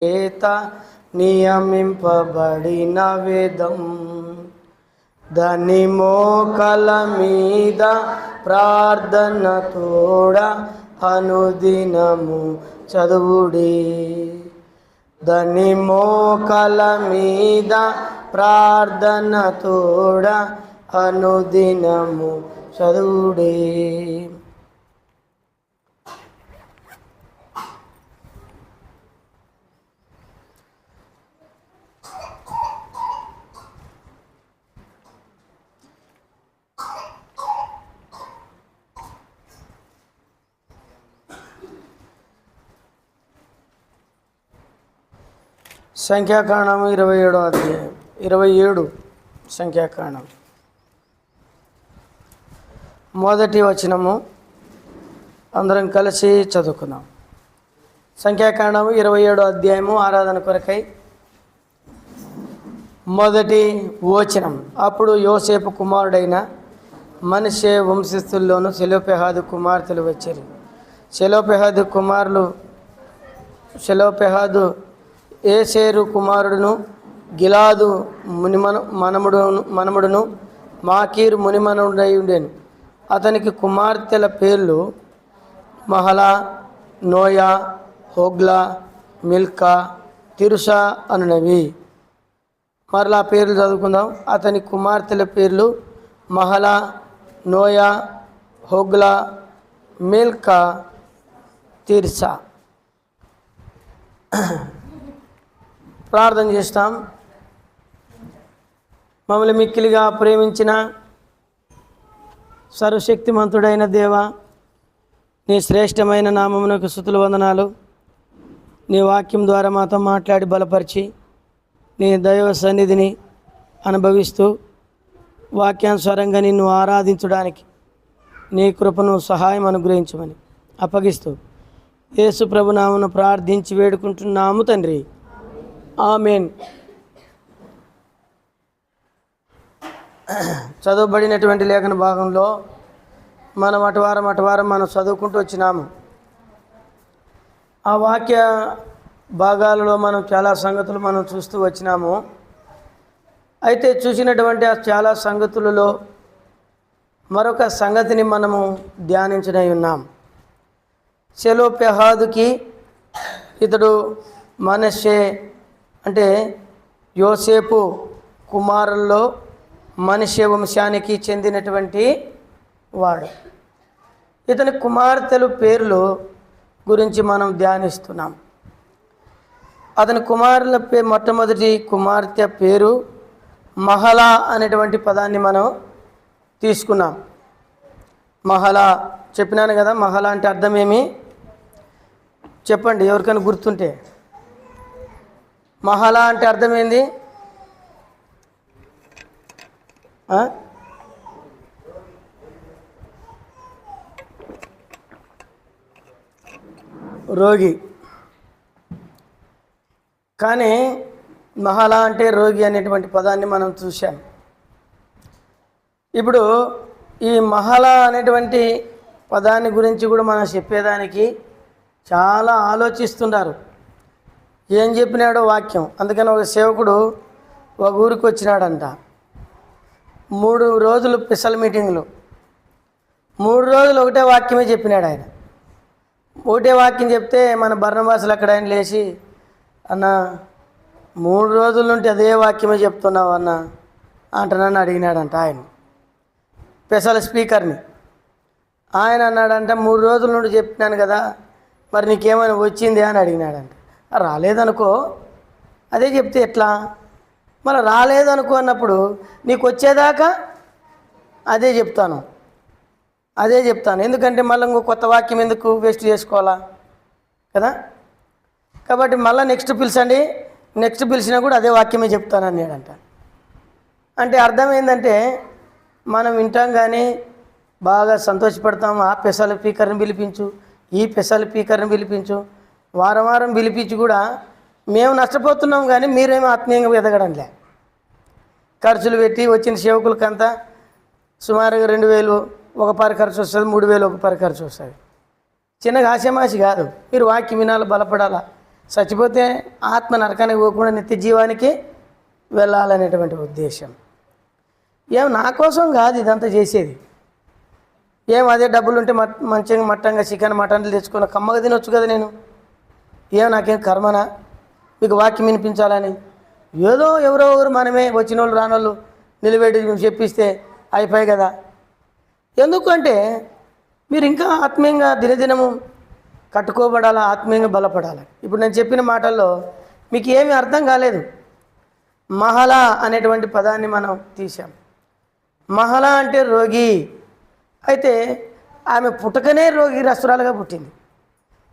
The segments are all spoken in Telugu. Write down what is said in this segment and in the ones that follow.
చేత నియమింపబడిన వేదం దాని మోకల మీద ప్రార్థన తోడ అనుదినము చదువుడి. దాని మోకల మీద ప్రార్థన తోడ అనుదినము చదువుడి. సంఖ్యాకాండం 27వ అధ్యాయం 27 సంఖ్యాకాండం మొదటి వచనము అందరం కలిసి చదువుకుందాం. సంఖ్యాకాండం 27వ అధ్యాయము ఆరాధన కొరకై మొదటి వచనం. అప్పుడు యోసేపు కుమారుడైన మనష్షే వంశస్థుల్లోను సెలోపెహాదు కుమార్తెలు వచ్చారు. సెలోపెహాదు ఏసేరు కుమారుడును, గిలాదు మనముడును, మాకీరు మునిమనుడై ఉండేను. అతనికి కుమార్తెల పేర్లు Mahlah, Noah, Hoglah, Milcah, Tirzah అనునవి. మరలా పేర్లు చదువుకుందాం. అతని కుమార్తెల పేర్లు Mahlah, Noah, Hoglah, Milcah, Tirzah. ప్రార్థన చేస్తాం. మమ్మల్ని మిక్కిలిగా ప్రేమించిన సర్వశక్తిమంతుడైన దేవ, నీ శ్రేష్టమైన నామమునకు స్తుతులు వందనాలు. నీ వాక్యం ద్వారా మాతో మాట్లాడి బలపరిచి నీ దైవ సన్నిధిని అనుభవిస్తూ వాక్యానుసారంగా నిన్ను ఆరాధించడానికి నీ కృపను సహాయం అనుగ్రహించమని అప్పగిస్తూ యేసు ప్రభు నామమున ప్రార్థించి వేడుకుంటున్నాము తండ్రి, ఆమేన్. చదవబడినటువంటి లేఖన భాగంలో మనం అటువారం మనం చదువుకుంటూ వచ్చినాము. ఆ వాక్య భాగాలలో మనం చాలా సంగతులు మనం చూస్తూ వచ్చినాము. అయితే చూసినటువంటి ఆ చాలా సంగతులలో మరొక సంగతిని మనము ధ్యానించనై ఉన్నాం. సెలోపెహాదుకి ఇతడు మనష్షే అంటే యోసేపు కుమారుల్లో మనష్షే వంశానికి చెందినటువంటి వాడు. ఇతని కుమార్తెలు పేర్లు గురించి మనం ధ్యానిస్తున్నాం. అతని కుమారుల మొట్టమొదటి కుమార్తె పేరు మహలా అనేటువంటి పదాన్ని మనం తీసుకున్నాం. మహలా చెప్పినాను కదా. మహలా అంటే అర్థం ఏమి చెప్పండి, ఎవరికైనా గుర్తుంటే. మహలా అంటే అర్థం ఏంది? రోగి. కానీ మహలా అంటే రోగి అనేటువంటి పదాన్ని మనం చూసాం. ఇప్పుడు ఈ మహలా అనేటువంటి పదాన్ని గురించి కూడా మనం చెప్పేదానికి చాలా ఆలోచిస్తున్నారు. ఏం చెప్పినాడో వాక్యం. అందుకని ఒక సేవకుడు ఒక ఊరికి వచ్చినాడంట. 3 రోజులు స్పెషల్ మీటింగ్లు, 3 రోజులు ఒకటే వాక్యమే చెప్పినాడు ఆయన. ఒకటే వాక్యం చెప్తే మన బర్ణబాసులు అక్కడ ఆయన లేచి, అన్న 3 రోజుల నుండి అదే వాక్యమే చెప్తున్నావు అన్న అంటనని అడిగినాడంట ఆయన స్పెషల్ స్పీకర్ని. ఆయన అన్నాడంట, 3 రోజుల నుండి చెప్పినాను కదా, మరి నీకేమైనా వచ్చింది అని అడిగినాడంట. రాలేదనుకో, అదే చెప్తే ఎట్లా? మళ్ళీ రాలేదనుకో అన్నప్పుడు నీకు వచ్చేదాకా అదే చెప్తాను. ఎందుకంటే మళ్ళీ ఇంకో కొత్త వాక్యం ఎందుకు వేస్ట్ చేసుకోవాలా కదా. కాబట్టి మళ్ళీ నెక్స్ట్ పిలిచినా కూడా అదే వాక్యమే చెప్తాను అన్నాడంట. అంటే అర్థం ఏంటంటే మనం వింటాం కానీ బాగా సంతోషపడతాము. ఆ స్పెషల్ స్పీకర్ని పిలిపించు, ఈ స్పెషల్ స్పీకర్ని పిలిపించు, వారం పిలిపించి కూడా మేము నష్టపోతున్నాం. కానీ మీరేమో ఆత్మీయంగా ఎదగడంలే. ఖర్చులు పెట్టి వచ్చిన సేవకులకంతా సుమారుగా 2,000 ఒక పరి ఖర్చు వస్తుంది, 3,000 ఒక పరి ఖర్చు వస్తుంది. చిన్నగా ఆశమాసి కాదు. మీరు వాక్యం వినాలి, బలపడాలా. చచ్చిపోతే ఆత్మ నరకానికి పోకుండా నిత్య జీవానికి వెళ్ళాలనేటువంటి ఉద్దేశం. నా కోసం కాదు ఇదంతా చేసేది. అదే డబ్బులు ఉంటే మంచిగా మట్టంగా చికెన్ మటన్లు తెచ్చుకున్న కమ్మగా తినొచ్చు కదా నేను. నాకేం కర్మనా మీకు వాక్యం వినిపించాలని? ఏదో ఎవరెవరు మనమే వచ్చిన వాళ్ళు రానోళ్ళు నిలబెట్టి చెప్పిస్తే అయిపోయి కదా. ఎందుకంటే మీరు ఇంకా ఆత్మీయంగా దినదినము కట్టుకోబడాలా, ఆత్మీయంగా బలపడాలి. ఇప్పుడు నేను చెప్పిన మాటల్లో మీకు ఏమీ అర్థం కాలేదు. మహళ అనేటువంటి పదాన్ని మనం తీసాం. మహళ అంటే రోగి. అయితే ఆమె పుట్టకనే రోగిరస్తురాలుగా పుట్టింది.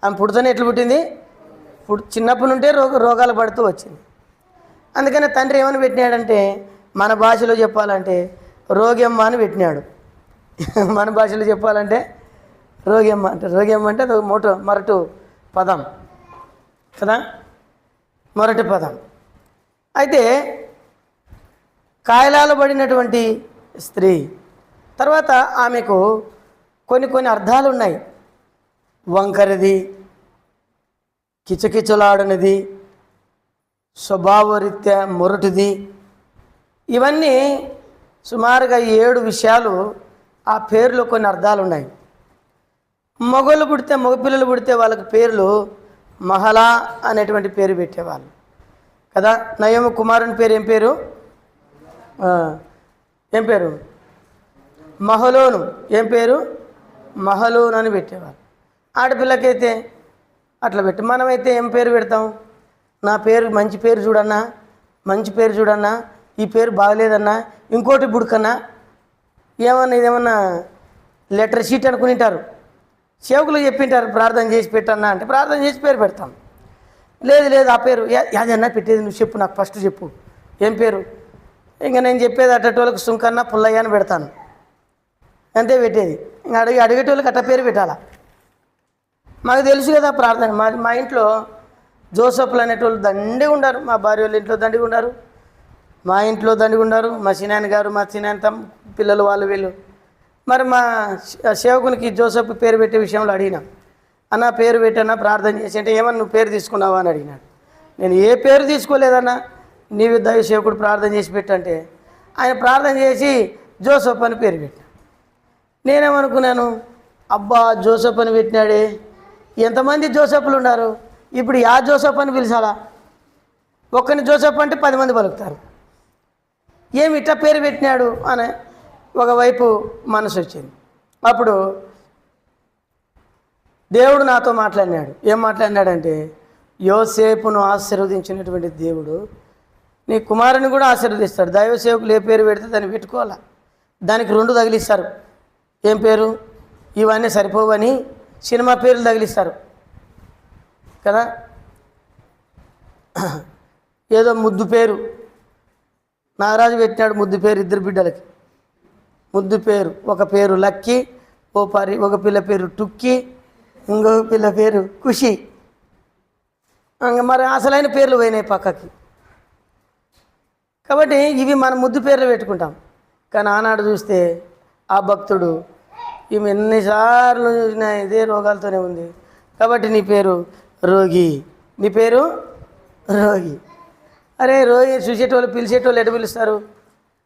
ఆమె పుట్టుతనే ఎట్లా పుట్టింది? చిన్నప్పటి నుండే రోగాలు పడుతూ వచ్చింది. అందుకని తండ్రి ఏమని పెట్టినాడంటే, మన భాషలో చెప్పాలంటే రోగమ్మ అని పెట్టినాడు. మన భాషలో చెప్పాలంటే రోగమ్మ అంటే అది మొరటు పదం కదా, మొరటి పదం. అయితే కాయలాలు పడినటువంటి స్త్రీ. తర్వాత ఆమెకు కొన్ని అర్థాలు ఉన్నాయి. వంకరది, కిచకిచలాడనిది, స్వభావరీత్యా మొరటిది. ఇవన్నీ సుమారుగా 7 విషయాలు ఆ పేరులో కొన్ని అర్థాలు ఉన్నాయి. మగపిల్లలు పుడితే వాళ్ళకి పేర్లు మహళ అనేటువంటి పేరు పెట్టేవాళ్ళు కదా. నయోమి కుమారుని పేరు ఏం పేరు? మహలోను. ఏం పేరు? మహలోను అని పెట్టేవాళ్ళు. ఆడపిల్లకైతే అట్లా పెట్టి, మనమైతే ఏం పేరు పెడతాం? నా పేరు మంచి పేరు చూడన్నా, ఈ పేరు బాగలేదన్నా, ఇంకోటి బుడకన్నా, ఇదేమన్నా లెటర్ షీట్ అనుకునింటారు. సేవకులు చెప్పింటారు ప్రార్థన చేసి పెట్టన్నా అంటే ప్రార్థన చేసి పేరు పెడతాం. లేదు ఆ పేరు యాదన్నా పెట్టేది నువ్వు చెప్పు, నాకు ఫస్ట్ చెప్పు ఏం పేరు. ఇంకా నేను చెప్పేది అట్టేటోళ్ళకి సుంకన్న పుల్లయ్య అని పెడతాను, అంతే పెట్టేది. ఇంకా అడిగేటోళ్ళకి అట్ట పేరు పెట్టాలా? మాకు తెలుసు కదా ప్రార్థన. మా ఇంట్లో జోసఫ్లు అనేటోళ్ళు దండిగా ఉన్నారు. మా భార్య వాళ్ళ ఇంట్లో దండిగా ఉన్నారు, మా ఇంట్లో దండిగా ఉన్నారు. మా చిన్నాయన గారు, మా చిన్నాయన పిల్లలు, వాళ్ళు వీళ్ళు. మరి మా సేవకునికి జోసఫ్ పేరు పెట్టే విషయంలో అడిగినా, అన్న పేరు పెట్టన్నా ప్రార్థన చేసి అంటే, ఏమన్నా నువ్వు పేరు తీసుకున్నావా అని అడిగినాడు. నేను ఏ పేరు తీసుకోలేదన్నా, నీవు దైవ సేవకుడు ప్రార్థన చేసి పెట్టంటే ఆయన ప్రార్థన చేసి జోసఫ్ అని పేరు పెట్టాను. నేనేమనుకున్నాను, అబ్బా జోసఫ్ అని పెట్టినాడే, ఎంతమంది జోసఫ్లు ఉన్నారు, ఇప్పుడు యా జోసఫ్ అని పిలిచాలా? ఒక్కని జోసఫ్ అంటే 10 మంది పలుకుతారు. ఏమి ఇట్లా పేరు పెట్టినాడు అని ఒకవైపు మనసు వచ్చింది. అప్పుడు దేవుడు నాతో మాట్లాడినాడు. ఏం మాట్లాడినాడంటే, యోసేపును ఆశీర్వదించినటువంటి దేవుడు నీ కుమారుని కూడా ఆశీర్వదిస్తాడు. దైవ సేవకులు ఏ పేరు పెడితే దాన్ని పెట్టుకోవాలా, దానికి 2 తగిలిస్తారు. ఏం పేరు? ఇవన్నీ సరిపోవని సినిమా పేర్లు తగిలిస్తారు కదా. ఏదో ముద్దు పేరు నాగరాజు పెట్టినాడు, ముద్దు పేరు 2 బిడ్డలకి. ముద్దు పేరు, ఒక పేరు లక్కీ, ఒక పిల్ల పేరు టుక్కి, ఇంకొక పిల్ల పేరు ఖుషి. మరి అసలైన పేర్లు పోయినాయి పక్కకి. కాబట్టి ఇవి మనం ముద్దు పేర్లు పెట్టుకుంటాం. కానీ ఆనాడు చూస్తే ఆ భక్తుడు ఈమె ఎన్నిసార్లు చూసినా ఇదే రోగాలతోనే ఉంది, కాబట్టి నీ పేరు రోగి, నీ పేరు రోగి. అరే రోగి చూసేటోళ్ళు పిలిచేటోళ్ళు ఎటు పిలుస్తారు,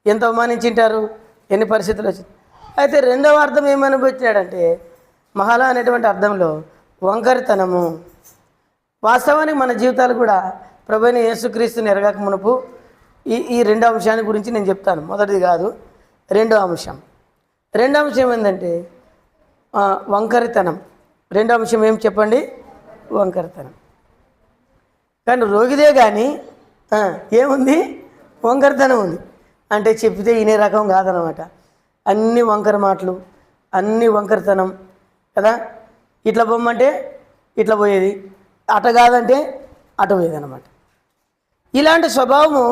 ఎంత అవమానించింటారు, ఎన్ని పరిస్థితులు వచ్చి. అయితే 2వ అర్థం ఏమనిపించాడంటే, మహళ అనేటువంటి అర్థంలో వంకరితనము. వాస్తవానికి మన జీవితాలు కూడా ప్రభువైన యేసుక్రీస్తుని ఎరగక మునుపు ఈ 2వ అంశాన్ని గురించి నేను చెప్తాను. మొదటిది కాదు, 2వ అంశం. 2వ అంశం ఏంటంటే వంకరితనం. 2వ అంశం ఏం చెప్పండి? వంకరితనం. కానీ రోగిదే కానీ ఏముంది? వంకరితనం ఉంది. అంటే చెప్తే వినే రకం కాదనమాట. అన్ని వంకర మాటలు, అన్ని వంకరితనం కదా. ఇట్లా పోమ్మంటే ఇట్లా పోయేది, అట కాదంటే అటు పోయేది అనమాట. ఇలాంటి స్వభావము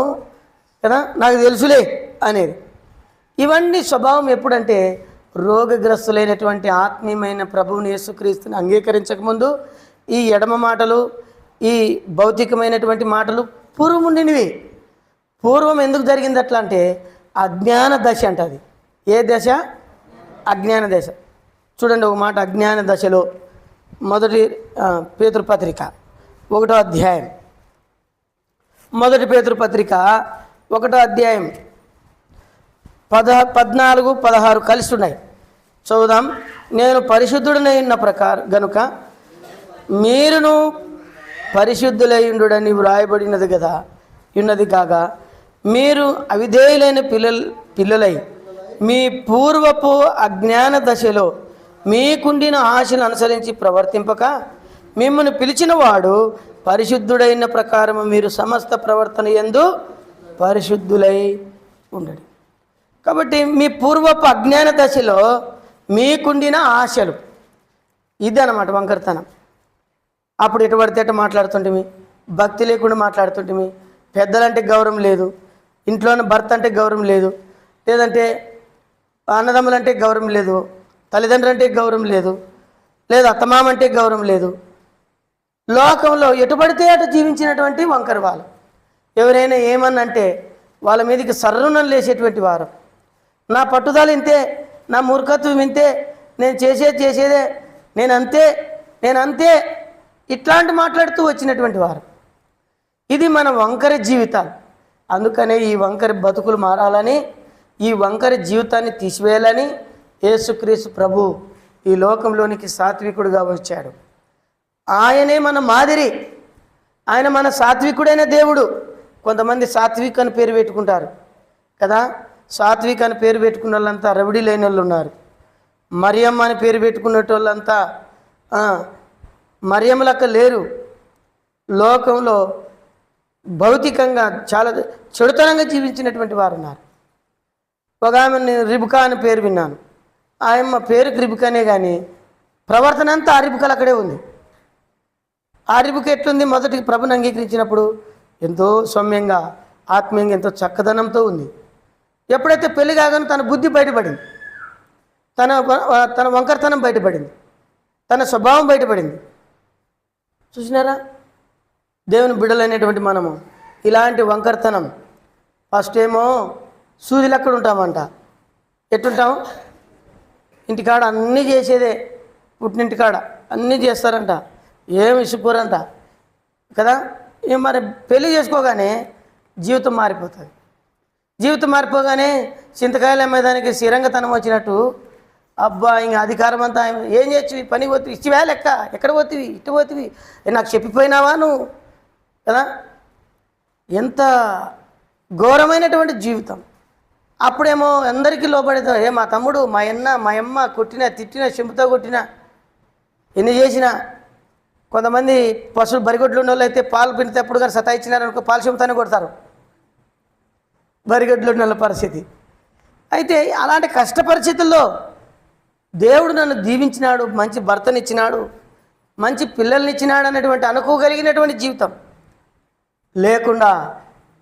కదా, నాకు తెలుసులే అనేది. ఇవన్నీ స్వభావం ఎప్పుడంటే రోగగ్రస్తులైనటువంటి ఆత్మీయమైన ప్రభువుని యేసుక్రీస్తుని అంగీకరించకముందు ఈ ఎడమ మాటలు, ఈ భౌతికమైనటువంటి మాటలు పూర్వం ఉండినవి. పూర్వం ఎందుకు జరిగింది అట్లా అంటే అజ్ఞాన దశ అంట. అది ఏ దశ? అజ్ఞాన దశ. చూడండి ఒక మాట, అజ్ఞాన దశలో 1 పేతురు పత్రిక 1వ అధ్యాయం, మొదటి పేతురు పత్రిక 1వ అధ్యాయం 14, 16 కలిసి ఉన్నాయి. చదువుదాం. నేను పరిశుద్ధుడనై ఉన్న గనుక మీరును పరిశుద్ధులైండుడని వ్రాయబడినది కదా ఉన్నది కాగా, మీరు అవిధేయులైన పిల్లలై మీ పూర్వపు అజ్ఞాన దశలో మీకుండిన ఆశను అనుసరించి ప్రవర్తింపక, మిమ్మల్ని పిలిచిన వాడు పరిశుద్ధుడైన ప్రకారము మీరు సమస్త ప్రవర్తన యందు పరిశుద్ధులై ఉండండి. కాబట్టి మీ పూర్వపు అజ్ఞాన దశలో మీకుండిన ఆశలు, ఇది అన్నమాట వంకరతనం. అప్పుడు ఎటు పడితే ఎటు మాట్లాడుతుంటిమి, భక్తి లేకుండా మాట్లాడుతుంటిమి, పెద్దలంటే గౌరవం లేదు, ఇంట్లోని భర్త అంటే గౌరవం లేదు, లేదంటే అన్నదమ్ములంటే గౌరవం లేదు, తల్లిదండ్రులు అంటే గౌరవం లేదు, లేదు అత్తమామ అంటే గౌరవం లేదు. లోకంలో ఎటు పడితే అటు జీవించినటువంటి వంకర వాళ్ళు. ఎవరైనా ఏమన్నంటే వాళ్ళ మీదకి సర్రునం లేసేటువంటి వారు. నా పట్టుదల ఇంతే, నా మూర్ఖత్వం ఇంతే, నేను చేసేదే, నేను అంతే ఇట్లాంటి మాట్లాడుతూ వచ్చినటువంటి వారు. ఇది మన వంకర జీవితాలు. అందుకనే ఈ వంకర బతుకులు మారాలని, ఈ వంకర జీవితాన్ని తీసివేయాలని యేసుక్రీస్తు ప్రభు ఈ లోకంలోనికి సాత్వికుడుగా వచ్చాడు. ఆయనే మన మాదిరి, ఆయన మన సాత్వికుడైన దేవుడు. కొంతమంది సాత్విక్ అని పేరు పెట్టుకుంటారు కదా, సాత్విక్ అని పేరు పెట్టుకున్న వాళ్ళంతా రవిడి లేని వాళ్ళు ఉన్నారు. మరియమ్మ అని పేరు పెట్టుకునేటోళ్ళంతా మరియమ్మలక్క లేరు. లోకంలో భౌతికంగా చాలా చెడుతనంగా జీవించినటువంటి వారు ఉన్నారు. ఒక ఆమె రిబుకా అని పేరు విన్నాను. ఆయమ్మ పేరుకి రిబుకానే కానీ ప్రవర్తన అంతా ఆ రిబుకలు అక్కడే ఉంది. ఆ రిబుక ఎట్లుంది? మొదటికి ప్రభుని అంగీకరించినప్పుడు ఎంతో సౌమ్యంగా, ఆత్మీయంగా, ఎంతో చక్కదనంతో ఉంది. ఎప్పుడైతే పెళ్లి కాగానే తన బుద్ధి బయటపడింది, తన వంకరతనం బయటపడింది, తన స్వభావం బయటపడింది. చూసినారా? దేవుని బిడ్డలైనటువంటి మనము ఇలాంటి వంకరతనం, ఫస్ట్ ఏమో సూదిలు ఎక్కడ ఉంటామంట, ఎట్టుంటాం? ఇంటికాడ అన్నీ చేసేదే, పుట్టినింటికాడ అన్నీ చేస్తారంట, ఏమి ఇసుకుపోరంట కదా. మరి పెళ్లి చేసుకోగానే జీవితం మారిపోతుంది. జీవితం మారిపోగానే చింతకాయలు అమ్మేదానికి స్థిరంగతనం వచ్చినట్టు, అబ్బా ఇంకా అధికారం అంతా ఏం చేయొచ్చు, పని పోతివి, ఇచ్చివా లెక్క, ఎక్కడ పోతివి, ఇటు పోతివి, నాకు చెప్పిపోయినావా నువ్వు కదా. ఎంత ఘోరమైనటువంటి జీవితం. అప్పుడేమో అందరికీ లోపడేది, మా తమ్ముడు, మా అమ్మ కొట్టినా తిట్టినా చెంపుతో కొట్టినా ఎన్ని చేసినా. కొంతమంది పశువులు బరిగొడ్లు ఉన్న వాళ్ళు అయితే పాలు పిండితేప్పుడు కానీ సతాయించినారనుకో పాలు చెంపుతానే కొడతారు. బరిగొడ్లు ఉన్న పరిస్థితి. అయితే అలాంటి కష్ట పరిస్థితుల్లో దేవుడు నన్ను దీవించినాడు, మంచి భర్తనిచ్చినాడు, మంచి పిల్లల్నిచ్చినాడు అనేటువంటి అనుకోగలిగినటువంటి జీవితం లేకుండా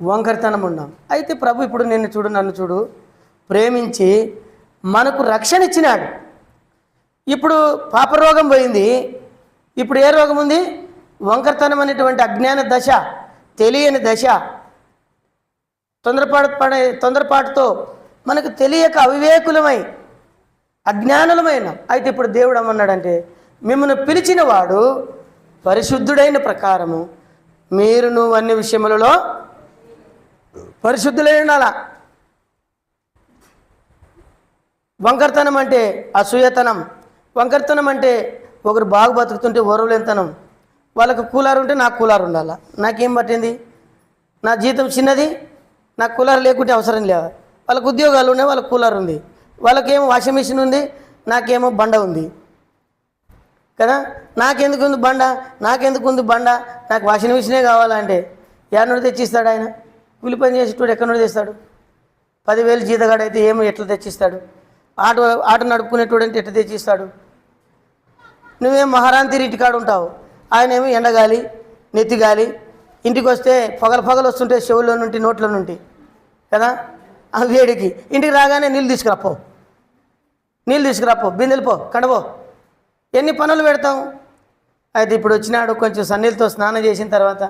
వంకరతనం ఉన్నాం. అయితే ప్రభు ఇప్పుడు నన్ను చూడు ప్రేమించి మనకు రక్షణ ఇచ్చినాడు. ఇప్పుడు పాపరోగం పోయింది. ఇప్పుడు ఏ రోగం ఉంది? వంకరతనం అనేటువంటి అజ్ఞాన దశ, తెలియని దశ. తొందరపాటుతో మనకు తెలియక అవివేకులమై అజ్ఞానులమైన. అయితే ఇప్పుడు దేవుడు ఏమన్నాడంటే, మిమ్మల్ని పిలిచిన వాడు పరిశుద్ధుడైన ప్రకారము మీరును అన్ని విషయములలో పరిశుద్ధులై ఉండాల. వంకరతనం అంటే అసూయతనం. వంకరతనం అంటే ఒకరు బాగా బతుకుతుంటే ఓరవలేనితనం. వాళ్ళకు కూలర్ ఉంటే నాకు కూలర్ ఉండాలా. నాకేం పట్టింది? నా జీతం చిన్నది, నాకు కూలర్ లేకుంటే అవసరం లేదు. వాళ్ళకు ఉద్యోగాలు ఉన్నాయి, వాళ్ళకు కూలర్ ఉంది. వాళ్ళకేమో వాషింగ్ మిషన్ ఉంది, నాకేమో బండ ఉంది కదా. నాకెందుకు ఉంది బండ? నాకు వాషింగ్ మిషనే కావాలంటే ఎక్కడి నుండి తెచ్చిస్తాడు ఆయన? కూలి పని చేసేటోడు ఎక్కడి నుండి తెస్తాడు? 10,000 జీతగాడైతే ఏమో ఎట్లా తెచ్చిస్తాడు? ఆటో నడుపుకునేటోడు అంటే ఎట్లా తెచ్చిస్తాడు? నువ్వేం మహారాంతి ఇంటికాడు ఉంటావు, ఆయన ఏమో ఎండగాలి నెత్తిగాలి. ఇంటికి వస్తే పగలు వస్తుంటే చెవుల్లో నుండి నోట్లో నుండి కదా. ఆ వేడికి ఇంటికి రాగానే నీళ్ళు తీసుకురాపో, బిందెలు పో, కండపో, ఎన్ని పనులు పెడతాం. అయితే ఇప్పుడు వచ్చినాడు కొంచెం సన్నీళ్ళతో స్నానం చేసిన తర్వాత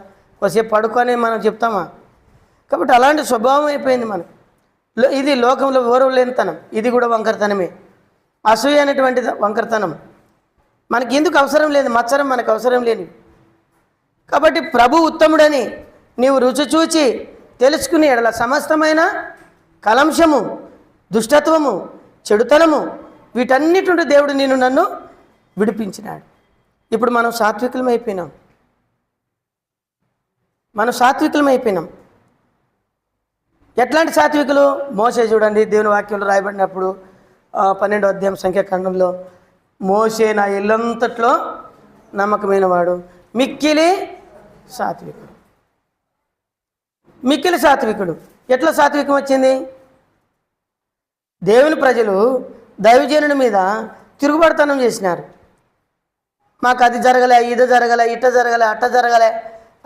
కొద్దిసేపు పడుకొని మనం చెప్తామా? కాబట్టి అలాంటి స్వభావం అయిపోయింది మనం. ఇది లోకంలో ఓరవలేనితనం. ఇది కూడా వంకరతనమే. అసూయ అనేటువంటి వంకరతనం మనకి ఎందుకు అవసరం లేదు. మత్సరం మనకు అవసరం లేని. కాబట్టి ప్రభు ఉత్తముడని నీవు రుచి చూచి తెలుసుకుని ఎడల సమస్తమైన కలంశము, దుష్టత్వము, చెడుతనము వీటన్నిటి నుండి దేవుడు నన్ను విడిపించినాడు. ఇప్పుడు మనం సాత్వికులమైపోయినాం. ఎట్లాంటి సాత్వికులు? మోసే చూడండి, దేవుని వాక్యంలో రాయబడినప్పుడు 12వ అధ్యాయం సంఖ్యాకాండంలో, మోసే నా ఇల్లంతట్లో నమ్మకమైన వాడు, మిక్కిలి సాత్వికుడు. ఎట్లా సాత్వికం వచ్చింది? దేవుని ప్రజలు దైవజనుని మీద తిరుగుబడతనం చేసినారు. మాకు అది జరగలే, ఇది జరగలే, ఇట్ట జరగలే, అట్ట జరగలే,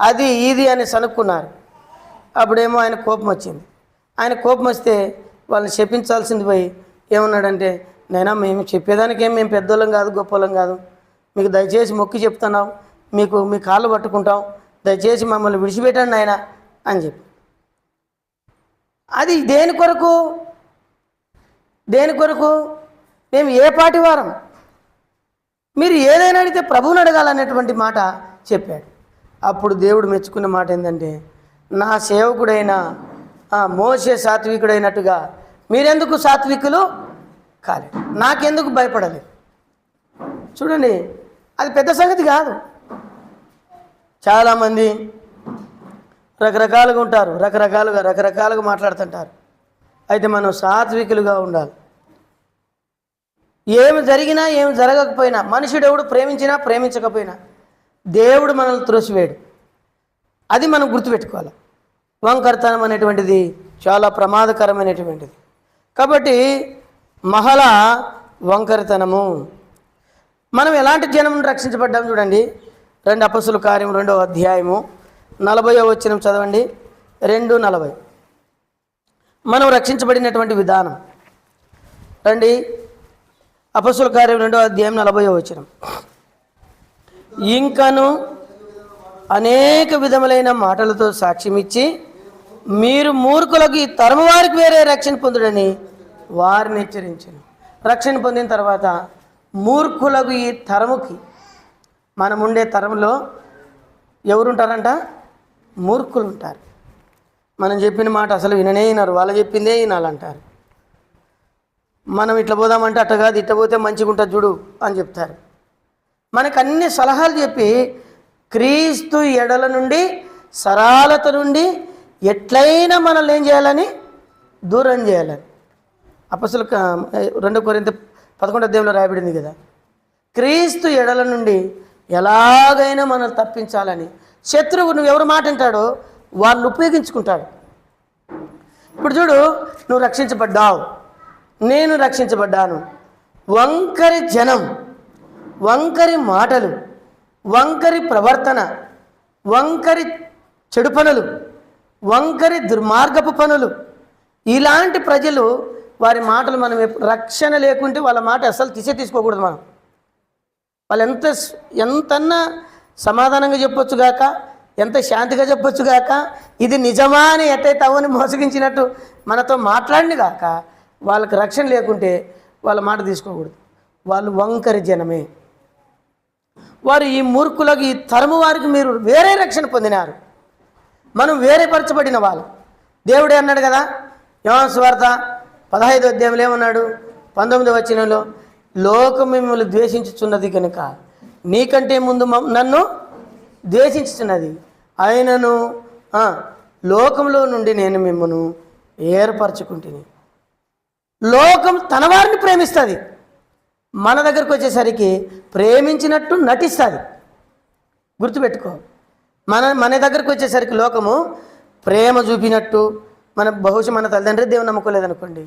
అది ఇది అని సనుక్కున్నారు. అప్పుడేమో ఆయన కోపం వచ్చింది. ఆయన కోపం వస్తే వాళ్ళని శపించాల్సింది పోయి ఏమన్నాడంటే, నైనా మేము చెప్పేదానికి మేము పెద్దోళ్ళం కాదు, గొప్పలం కాదు, మీకు దయచేసి మొక్కి చెప్తున్నాం, మీ కాళ్ళు పట్టుకుంటాం, దయచేసి మమ్మల్ని విడిచిపెట్టండి నాయన అని చెప్పి. అది దేని కొరకు? మేము ఏ పాటి వారం? మీరు ఏదైనా అడిగితే ప్రభువుని అడగాలనేటువంటి మాట చెప్పాడు. అప్పుడు దేవుడు మెచ్చుకున్న మాట ఏంటంటే, నా సేవకుడైన మోసే సాత్వికుడైనట్టుగా మీరెందుకు సాత్వికులు కాలేదు, నాకెందుకు భయపడలేదు? చూడండి, అది పెద్ద సంగతి కాదు. చాలామంది రకరకాలుగా ఉంటారు, రకరకాలుగా మాట్లాడుతుంటారు. అయితే మనం సాత్వికులుగా ఉండాలి. ఏమి జరిగినా ఏమి జరగకపోయినా, మనుషుడు ఎవడు ప్రేమించినా ప్రేమించకపోయినా దేవుడు మనల్ని త్రోసివేయడు. అది మనం గుర్తుపెట్టుకోవాలి. వంకరతనం అనేటువంటిది చాలా ప్రమాదకరమైనటువంటిది. కాబట్టి మహల వంకరతనము. మనం ఎలాంటి జనమును రక్షించబడ్డాం చూడండి. 2 అపొస్తలుల కార్యం 2వ అధ్యాయము 40వ వచనం చదవండి. 2:40 మనం రక్షించబడినటువంటి విధానం. రండి, అపొస్తలుల కార్యం 2వ అధ్యాయం 40వ వచనం. ఇంకను అనేక విధములైన మాటలతో సాక్ష్యమిచ్చి మీరు మూర్ఖులకు ఈ తరము వారికి వేరే రక్షణ పొందుడని వారిని హెచ్చరించను. రక్షణ పొందిన తర్వాత మూర్ఖులకు ఈ తరముకి, మనం ఉండే తరంలో ఎవరుంటారంట? మూర్ఖులు ఉంటారు. మనం చెప్పిన మాట అసలు వినరు, వాళ్ళు చెప్పిందే వినాలంటారు. మనం ఇట్లా పోదామంటే అట్ట కాదు, ఇట్ట పోతే మంచిగా ఉంటుంది చూడు అని చెప్తారు. మనకు అన్ని సలహాలు చెప్పి క్రీస్తు ఎడల నుండి, సరళత నుండి ఎట్లయినా మనల్ని ఏం చేయాలని? దూరం చేయాలని. అపొస్తలుల 2 కొరింథీ 11వ అధ్యాయంలో రాయబడింది కదా, క్రీస్తు ఎడల నుండి ఎలాగైనా మనల్ని తప్పించాలని శత్రువు నువ్వు ఎవరు మాట వింటాడో వాళ్ళని ఉపయోగించుకుంటాడు. ఇప్పుడు చూడు, నువ్వు రక్షించబడ్డావు, నేను రక్షించబడ్డాను. వంకరి జనం, వంకరి మాటలు, వంకరి ప్రవర్తన, వంకరి చెడు పనులు, వంకరి దుర్మార్గపు పనులు, ఇలాంటి ప్రజలు, వారి మాటలు మనం రక్షణ లేకుంటే వాళ్ళ మాట అసలు తీసుకోకూడదు. వాళ్ళు ఎంతన్నా సమాధానంగా చెప్పొచ్చుగాక, ఎంత శాంతిగా చెప్పొచ్చుగాక, ఇది నిజమా అని ఎట్టయితే అవని మోసగించినట్టు మనతో మాట్లాడిన గాక, వాళ్ళకి రక్షణ లేకుంటే వాళ్ళ మాట తీసుకోకూడదు. వాళ్ళు వంకరి జనమే. వారు ఈ మూర్ఖులకు, ఈ తరము వారికి మీరు వేరే రక్షణ పొందినారు, మనం వేరే పరచబడిన వాళ్ళు. దేవుడే అన్నాడు కదా, యోహాను సువార్త 15వ అధ్యాయంలో ఏమన్నాడు? 19వ వచనంలో, లోకం మిమ్మల్ని ద్వేషించుచున్నది కనుక నీకంటే ముందు నన్ను ద్వేషించుచున్నది, ఆయనను లోకంలో నుండి నేను మిమ్మల్ని ఏర్పరచుకుంటుని. లోకం తన వారిని ప్రేమిస్తుంది, మన దగ్గరకు వచ్చేసరికి ప్రేమించినట్టు నటిస్తుంది. గుర్తుపెట్టుకో, మన దగ్గరకు వచ్చేసరికి లోకము ప్రేమ చూపినట్టు, బహుశా మన తల్లిదండ్రి దేవుని నమ్ముకోలేదనుకోండి,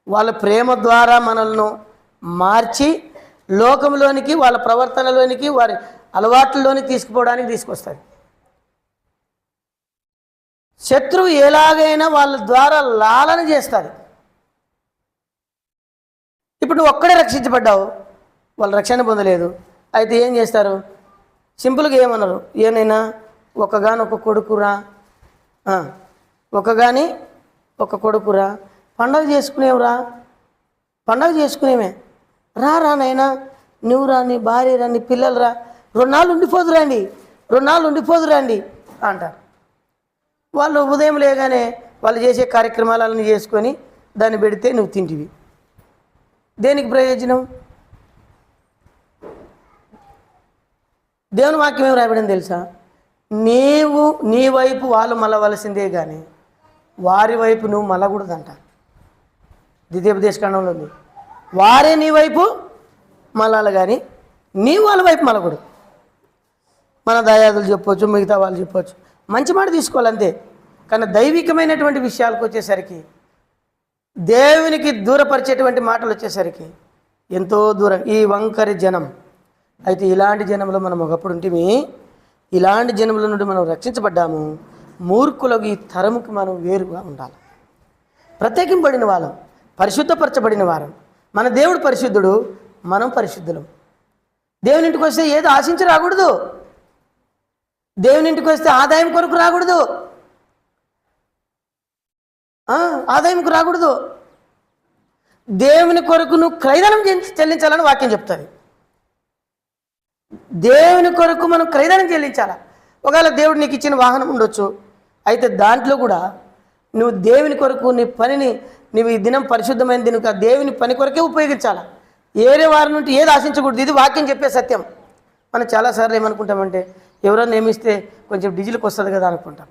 వాళ్ళ ప్రేమ ద్వారా మనల్ని మార్చి లోకంలోనికి, వాళ్ళ ప్రవర్తనలోనికి, వారి అలవాట్లలోనికి తీసుకుపోవడానికి తీసుకొస్తుంది. శత్రువు ఎలాగైనా వాళ్ళ ద్వారా లాలన చేస్తుంది. ఇప్పుడు నువ్వు ఒక్కడే రక్షించబడ్డావు, వాళ్ళు రక్షణ పొందలేదు. అయితే ఏం చేస్తారు? సింపుల్గా ఏమన్నారు? ఏనైనా ఒకగానొక కొడుకురా, ఒక కొడుకురా, పండగ చేసుకునేమే, రా నైనా, నువ్వు రా, నీ భార్య రా, నీ పిల్లలు రా, 2 నాళ్ళు ఉండిపోదు రండి, 2 నాళ్ళు ఉండిపోదు రండి అంటారు. వాళ్ళు ఉదయం లేగానే వాళ్ళు చేసే కార్యక్రమాలన్నీ చేసుకొని దాన్ని పెడితే నువ్వు తింటివి. దేనికి ప్రయోజనం? దేవుని వాక్యం ఏం రాయబడింది తెలుసా? నీ వైపు వాళ్ళు మళ్ళవలసిందే కానీ వారి వైపు నువ్వు మళ్ళకూడదంట. ద్వితీయోపదేశకాండంలో ఉంది. వారే నీ వైపు మళ్ళాలి కానీ నీవు వాళ్ళ వైపు మళ్ళకూడదు. మన దయాదులు చెప్పవచ్చు, మిగతా వాళ్ళు చెప్పవచ్చు, మంచి మాట తీసుకోవాలంతే. కానీ దైవికమైనటువంటి విషయాలకు వచ్చేసరికి, దేవునికి దూరపరిచేటువంటి మాటలు వచ్చేసరికి ఎంతో దూరం ఈ వంకరి జనం. అయితే ఇలాంటి జనంలో మనం ఒకప్పుడు ఉంటే, ఇలాంటి జనముల నుండి మనం రక్షించబడ్డాము. మూర్ఖులకు ఈ తరముకి మనం వేరుగా ఉండాలి. ప్రత్యేకింపబడిన వాళ్ళం, పరిశుద్ధపరచబడిన వారం. మన దేవుడు పరిశుద్ధుడు, మనం పరిశుద్ధులం. దేవుని ఇంటికి వస్తే ఏదో ఆశించి రాకూడదు. దేవుని ఇంటికి వస్తే ఆదాయం కొరకు రాకూడదు, ఆదాయంకు రాకూడదు. దేవుని కొరకు నువ్వు క్రయధనం చెల్లించాలని వాక్యం చెప్తుంది. దేవుని కొరకు మనం క్రయధనం చెల్లించాలా. ఒకవేళ దేవుడు నీకు ఇచ్చిన వాహనం ఉండొచ్చు, అయితే దాంట్లో కూడా నువ్వు దేవుని కొరకు నీ పనిని, నువ్వు ఈ దినం పరిశుద్ధమైన దినం దేవుని పని కొరకే ఉపయోగించాలా. ఏరే వారి నుండి ఏది ఆశించకూడదు. ఇది వాక్యం చెప్పే సత్యం. మనం చాలాసార్లు ఏమనుకుంటామంటే, ఎవరో నియమిస్తే కొంచెం డీజిల్కి వస్తుంది కదా అనుకుంటాం.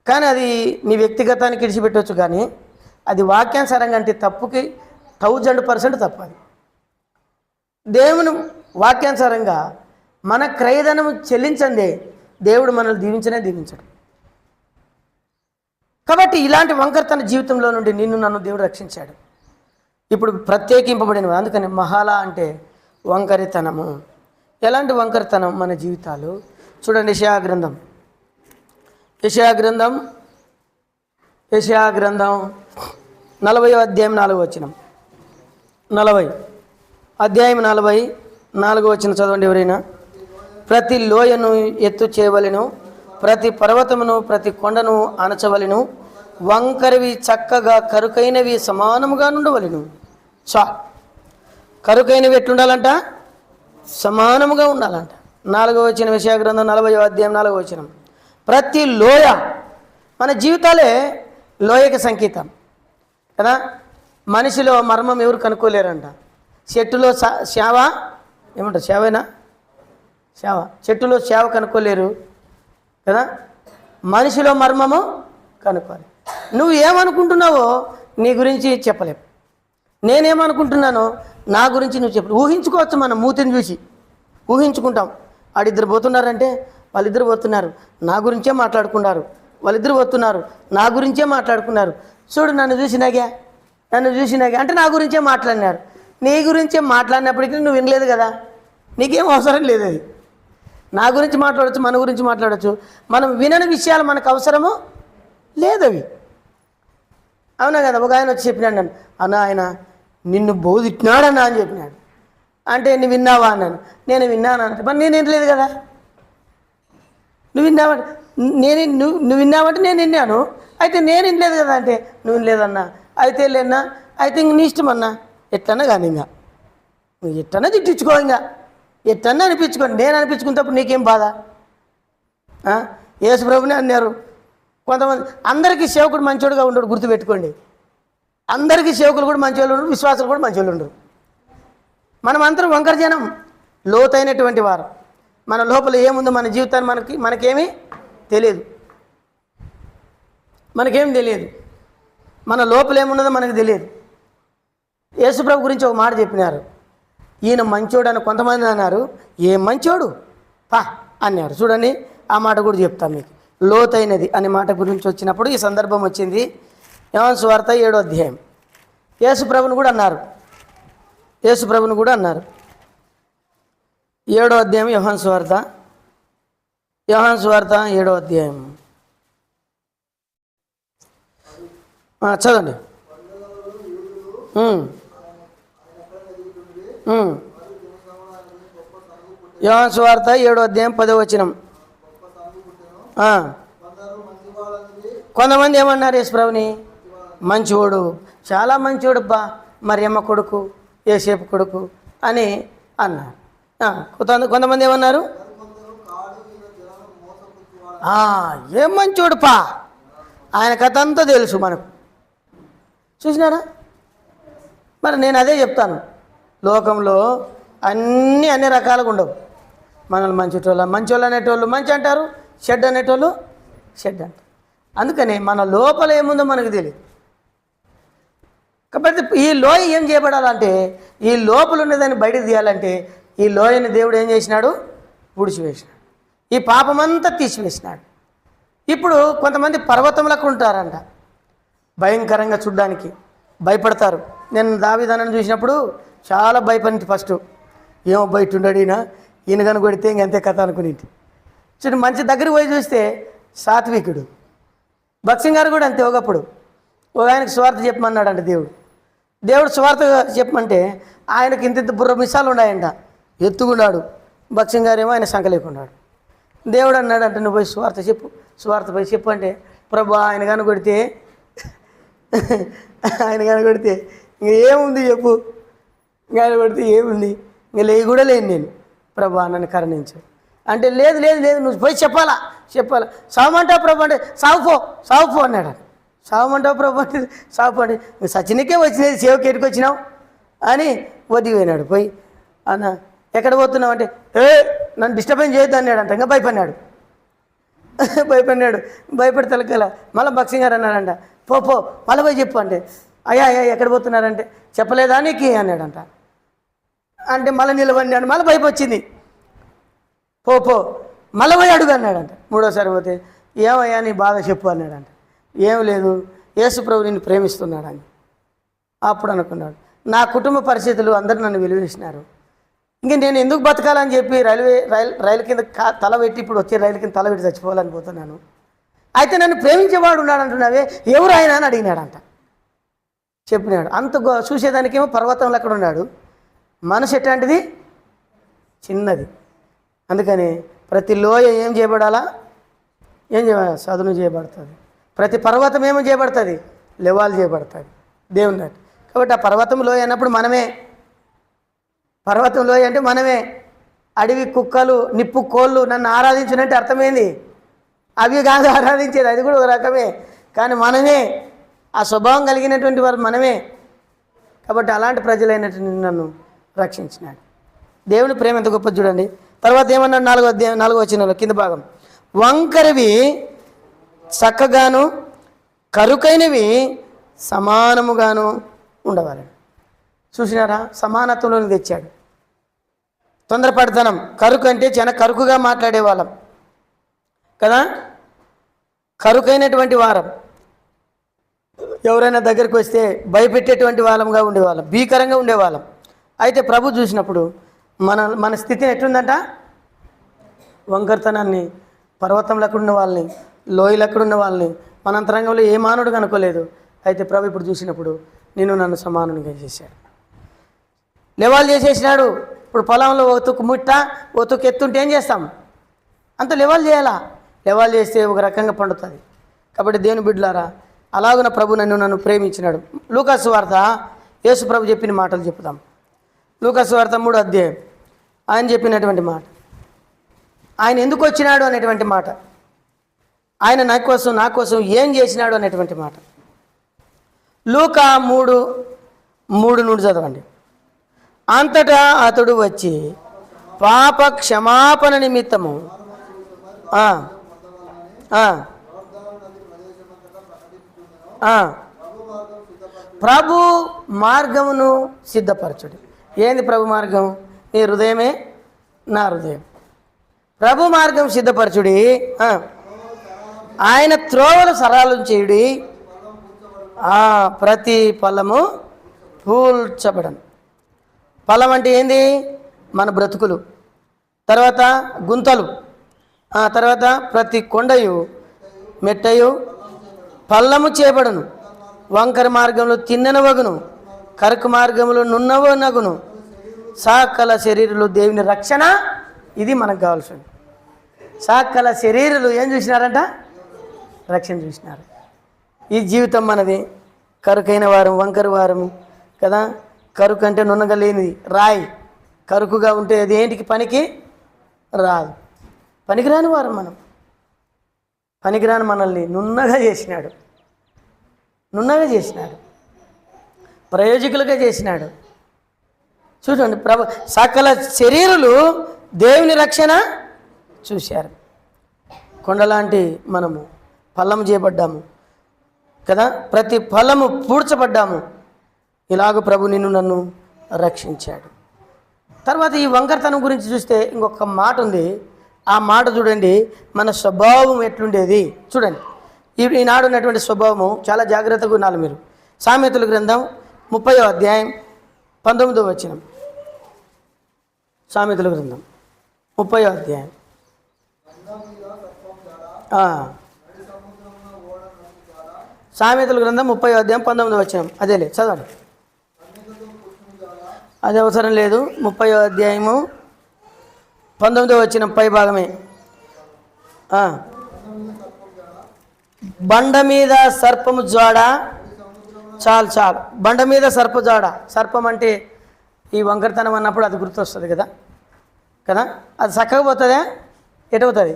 కానీ అది నీ వ్యక్తిగతానికి ఇడిచిపెట్టవచ్చు, కానీ అది వాక్యానుసారంగా అంటే తప్పుకి 1000% తప్పు. అది దేవుని వాక్యానుసారంగా మన క్రయధనము చెల్లించందే దేవుడు మనల్ని దీవించడు. కాబట్టి ఇలాంటి వంకరతన జీవితంలో నుండి నన్ను దేవుడు రక్షించాడు. ఇప్పుడు ప్రత్యేకింపబడినవి. అందుకని మహాలా అంటే వంకరితనము. ఎలాంటి వంకరితనం మన జీవితాలు? చూడండి, యెషయా గ్రంథం 40వ అధ్యాయం 4వ వచనం. 40 అధ్యాయం 44వ వచనం చదవండి ఎవరైనా. ప్రతి లోయను ఎత్తు చేయవలెను, ప్రతి పర్వతమును ప్రతి కొండను అణచవలెను, వంకరవి చక్కగా కరుకైనవి సమానముగా నుండవలెను. కరుకైనవి ఎట్లుండాలంట? సమానముగా ఉండాలంట. 4వ వచనం, యెషయా గ్రంథం 40వ అధ్యాయం 4వ వచనం. ప్రతి లోయ, మన జీవితాలే లోయకి సంకేతం కదా. మనిషిలో మర్మం ఎవరు కనుక్కోలేరంట. చెట్టులో సేవ ఏమంటారు? సేవేనా? సేవ. చెట్టులో సేవ కనుక్కోలేరు కదా. మనిషిలో మర్మము కనుక్కోవాలి. నువ్వు ఏమనుకుంటున్నావో నీ గురించి చెప్పలేవు. నేనేమనుకుంటున్నానో నా గురించి నువ్వు చెప్పలేవు. ఊహించుకోవచ్చు. మనం మూతిని చూసి ఊహించుకుంటాం. ఆడిద్దరు పోతున్నారంటే వాళ్ళిద్దరు పోతున్నారు, నా గురించే మాట్లాడుకున్నారు. వాళ్ళిద్దరు పోతున్నారు, నా గురించే మాట్లాడుకున్నారు. చూడు, నన్ను చూసినాగా అంటే నా గురించే మాట్లాడినారు. నీ గురించే మాట్లాడినప్పటికీ నువ్వు వినలేదు కదా, నీకేం అవసరం లేదు. అది నా గురించి మాట్లాడచ్చు, మన గురించి మాట్లాడచ్చు. మనం వినని విషయాలు మనకు అవసరము లేదు. అవి అవునా కదా. ఒక ఆయన వచ్చి చెప్పినాడు నన్ను, ఆయన నిన్ను బోధిట్టినాడన్నా అని చెప్పినాడు. అంటే నువ్వు విన్నావా అన్నాను. నేను విన్నాను అంటే, మరి నేను వినలేదు కదా. నువ్వు విన్నావంటే నువ్వు విన్నావంటే నేను విన్నాను. అయితే నేను వినలేదు కదా అంటే, నువ్వు వినలేదన్నా. అయితే లేనా, అయితే ఇంక నీ ఇష్టం అన్నా. ఎట్లన్నా కానీ ఇంకా నువ్వు ఎట్లన్నా తిట్టించుకో, ఇంకా ఎట్లన్నా అనిపించుకోండి. నేను అనిపించుకున్నప్పుడు నీకేం బాధ? యేసు ప్రభునే అన్నారు. కొంతమంది అందరికీ సేవకుడు మంచోడుగా ఉండడు, గుర్తుపెట్టుకోండి. అందరికీ సేవకులు కూడా మంచి వాళ్ళు ఉండరు, విశ్వాసాలు కూడా మంచి వాళ్ళు ఉండరు. మనం అందరం వంకర జనం, లోతైనటువంటి వారు. మన లోపల ఏముందో మన జీవితాన్ని మనకేమీ తెలియదు. మన లోపల ఏమున్నదో మనకు తెలియదు. యేసుప్రభు గురించి ఒక మాట చెప్పినారు. ఈయన మంచోడు అని కొంతమంది అన్నారు. ఏ మంచోడు పా అన్నారు. చూడండి, ఆ మాట కూడా చెప్తాను మీకు. లోతైనది అనే మాట గురించి వచ్చినప్పుడు ఈ సందర్భం వచ్చింది. యోహాను సువార్త 7వ అధ్యాయం. యేసుప్రభుని కూడా అన్నారు. 7వ అధ్యాయం యోహాను సువార్త 7వ అధ్యాయం చదవండి. యోహాను సువార్త 7వ అధ్యాయం 10వ వచనం. కొంతమంది ఏమన్నారు యేసుప్రభుని? మంచివాడు, చాలా మంచివాడు బా, మరియమ్మ కొడుకు, యోసేపు కొడుకు అని అన్నారు. కొంతమంది ఏమన్నారు? ఏం మంచోడు పా, ఆయన కథ అంతా తెలుసు మనకు. చూసినారా? మరి నేను అదే చెప్తాను, లోకంలో అన్ని రకాలుగా ఉండవు. మనల్ని మంచోళ్ళు అనేటోళ్ళు మంచి అంటారు, షెడ్ అనేటోళ్ళు షెడ్ అంటారు. అందుకని మన లోపల ఏముందో మనకు తెలియదు. కాబట్టి ఈ లోయ ఏం చేయబడాలంటే, ఈ లోపల ఉన్నదాన్ని బయటకు తీయాలంటే ఈ లోయని దేవుడు ఏం చేసినాడు? ఊడ్చివేసినాడు. ఈ పాపమంతా తీసివేసినాడు. ఇప్పుడు కొంతమంది పర్వతంలకు ఉంటారంట, భయంకరంగా చూడ్డానికి భయపడతారు. నేను దావీదును చూసినప్పుడు చాలా భయపడింది. ఫస్ట్ ఏమో బయట ఉండడు ఈయన కనుక కొడితే ఇంకంతే కథ అనుకునేది. చూడండి, మంచి దగ్గరికి పోయి చూస్తే సాత్వికుడు. భక్సింగ్ గారు కూడా అంతే. ఒకప్పుడు ఆయనకు స్వార్థ చెప్పమన్నాడంట దేవుడు స్వార్థ చెప్పమంటే ఆయనకి ఇంత బుర్ర మిసాలు ఉన్నాయంట, ఎత్తుకున్నాడు. భక్సింగ్ గారు ఏమో ఆయన సంకలేకున్నాడు. దేవుడు అన్నాడంట, నువ్వు పోయి స్వార్థ పోయి చెప్పు అంటే, ప్రభు ఆయన కనుకొడితే ఇంక ఏముంది చెప్పు, ఇంక ఆయన కొడితే ఏముంది, ఇంక లేయి కూడా లేను నేను, ప్రభు నన్ను కరుణించు అంటే, లేదు నువ్వు పోయి చెప్పాలా సావమంటావు ప్రభు అంటే, సావుపో అన్నాడు. సావమంటావు ప్రభు అంటే సావుపో అంటే, సచినికే వచ్చినది సేవకి ఎటుకు వచ్చినావు అని వదిలిపోయినాడు. పోయి అన్న ఎక్కడ పోతున్నావు అంటే, నన్ను డిస్టర్బెన్స్ చేయొద్దు అన్నాడంట. ఇంకా భయపడినాడు. భయపడి తలకల మళ్ళీ భక్సింగ్ గారు అన్నాడంట, పో మళ్ళీ పోయి చెప్పు అంటే, అయ్యా ఎక్కడ పోతున్నారంటే, చెప్పలేదా నీకు అన్నాడంట. అంటే మళ్ళీ నిలబడినాడు. మళ్ళీ భయపడి వచ్చింది. పో మళ్ళీ పోయి అడుగు అన్నాడంట. మూడోసారి పోతే, ఏమయ్యా నీ బాధ చెప్పు అన్నాడంట. ఏం లేదు, యేసు ప్రభు నిన్ను ప్రేమిస్తున్నాడని. అప్పుడు అనుకున్నాడు, నా కుటుంబ పరిస్థితులు అందరూ నన్ను విలువేసినారు, ఇంక నేను ఎందుకు బతకాలని చెప్పి రైలు కింద తల పెట్టి, ఇప్పుడు వచ్చే రైలు కింద తల పెట్టి చచ్చిపోవాలని పోతున్నాను. అయితే నన్ను ప్రేమించేవాడు ఉన్నాడు అంటున్నావే, ఎవరు ఆయన అని అడిగినాడంట. చెప్పినాడు. అంత చూసేదానికేమో పర్వతంలో అక్కడ ఉన్నాడు. మనసు ఎట్లాంటిది? చిన్నది. అందుకని ప్రతి లోయ ఏం చేయబడాలా? సదును చేయబడుతుంది. ప్రతి పర్వతం ఏమో చేయబడుతుంది? లెవాలు చేయబడుతుంది దేవుని దాటి. కాబట్టి ఆ పర్వతం లోయ అన్నప్పుడు మనమే. పర్వతం లోయ అంటే మనమే. అడవి కుక్కలు, నిప్పు కోళ్ళు నన్ను ఆరాధించినట్టు అర్థమైంది. అవి కాదు ఆరాధించేది, అది కూడా ఒక రకమే. కానీ మనమే, ఆ స్వభావం కలిగినటువంటి వారు మనమే. కాబట్టి అలాంటి ప్రజలైనటువంటి నన్ను రక్షించినాడు. దేవుని ప్రేమ ఎంత గొప్ప చూడండి. తర్వాత ఏమన్నాడు? 4వ వచనంలో కింద భాగం, వంకరవి చక్కగాను కరుకైనవి సమానముగాను ఉండవాలని. చూసినారా? సమానత్వంలోకి తెచ్చాడు. తొందరపడతనం, కరుకు అంటే చాలా కరుకుగా మాట్లాడేవాళ్ళం కదా, కరుకైనటువంటి వారం. ఎవరైనా దగ్గరికి వస్తే భయపెట్టేటువంటి వాళ్ళంగా ఉండేవాళ్ళం, భీకరంగా ఉండేవాళ్ళం. అయితే ప్రభు చూసినప్పుడు మన స్థితిని ఎట్లుందంట? వంకరతనాన్ని, పర్వతంలో ఉన్న వాళ్ళని, లోయలు ఉన్న వాళ్ళని మన అంతరంగంలో ఏ మానవుడు అనుకోలేదు. అయితే ప్రభు ఇప్పుడు చూసినప్పుడు నన్ను సమానునిగా చేశాడు, లెవాలు చేసేసినాడు. ఇప్పుడు పొలంలో ఒతుకు ముట్ట, ఒతుకు ఎత్తుంటే ఏం చేస్తాం? అంత లెవాలు చేయాలా? లెవాలు చేస్తే ఒక రకంగా పండుతుంది. కాబట్టి దేవుని బిడ్డలారా, అలాగున ప్రభు నన్ను ప్రేమించినాడు. లూకాసు వార్త యేసు ప్రభు చెప్పిన మాటలు చెప్తాం. లూకాసు వార్త 3వ అధ్యాయం ఆయన చెప్పినటువంటి మాట, ఆయన ఎందుకు వచ్చినాడు అనేటువంటి మాట, ఆయన నా కోసం ఏం చేసినాడు అనేటువంటి మాట. లూకా 3:3 నుండి చదవండి. అంతటా అతడు వచ్చి పాప క్షమాపణ నిమిత్తము ప్రభు మార్గమును సిద్ధపరచుడు. ఏంది ప్రభు మార్గం? నీ హృదయమే నా హృదయం. ప్రభు మార్గం సిద్ధపరచుడి, ఆయన త్రోవలు సరళం చేయుడి, ప్రతి ఫలము పూల్చబడను. ఫలం అంటే ఏంది? మన బ్రతుకులు, తర్వాత గుంతలు, తర్వాత ప్రతి కొండయు మెట్టయు పల్లము చేయబడును. వంకర మార్గంలో తిన్ననవగును, కరుకు మార్గంలో నున్నవనగును. సకల శరీరులు దేవుని రక్షణ. ఇది మనకు కావాల్సింది. సకల శరీరులు ఏం చూసినారంట? రక్షణ చూసినారు. ఈ జీవితం మనది. కరుకైన వారం, వంకర వారము కదా. కరుకు అంటే నున్నగా లేనిది, రాయి. కరుకుగా ఉంటే అది ఏంటికి పనికి రాదు, పనికిరాని వారం మనం. పనికిరాని మనల్ని నున్నగా చేసినాడు, నున్నగా చేసినాడు, ప్రయోజకులుగా చేసినాడు. చూడండి, సకల శరీరులు దేవుని రక్షణ చూశారు. కొండలాంటి మనము ఫలము చేయబడ్డాము కదా, ప్రతి ఫలము పూడ్చబడ్డాము. ఇలాగ ప్రభు నిన్ను నన్ను రక్షించాడు. తర్వాత ఈ వంకరతనం గురించి చూస్తే ఇంకొక మాట ఉంది. ఆ మాట చూడండి, మన స్వభావం ఎట్లుండేది చూడండి. ఈనాడు ఉన్నటువంటి స్వభావము చాలా జాగ్రత్తగా ఉండాలి మీరు. సామెతల గ్రంథం 30వ అధ్యాయం 19వ వచనం. సామెతల గ్రంథం 30వ అధ్యాయం సామెతల గ్రంథం 30వ అధ్యాయం 19వ వచనం. అదేలే చదవండి, అది అవసరం లేదు. 30వ అధ్యాయము 19వ వచనం పై భాగమే. బండ మీద సర్పము జాడ. చాలు చాలు, బండ మీద సర్ప జాడ. సర్పం అంటే ఈ వంకరతనం అన్నప్పుడు అది గుర్తొస్తుంది కదా కదా. అది చక్కగా పోతుందా, ఎటవుతుంది?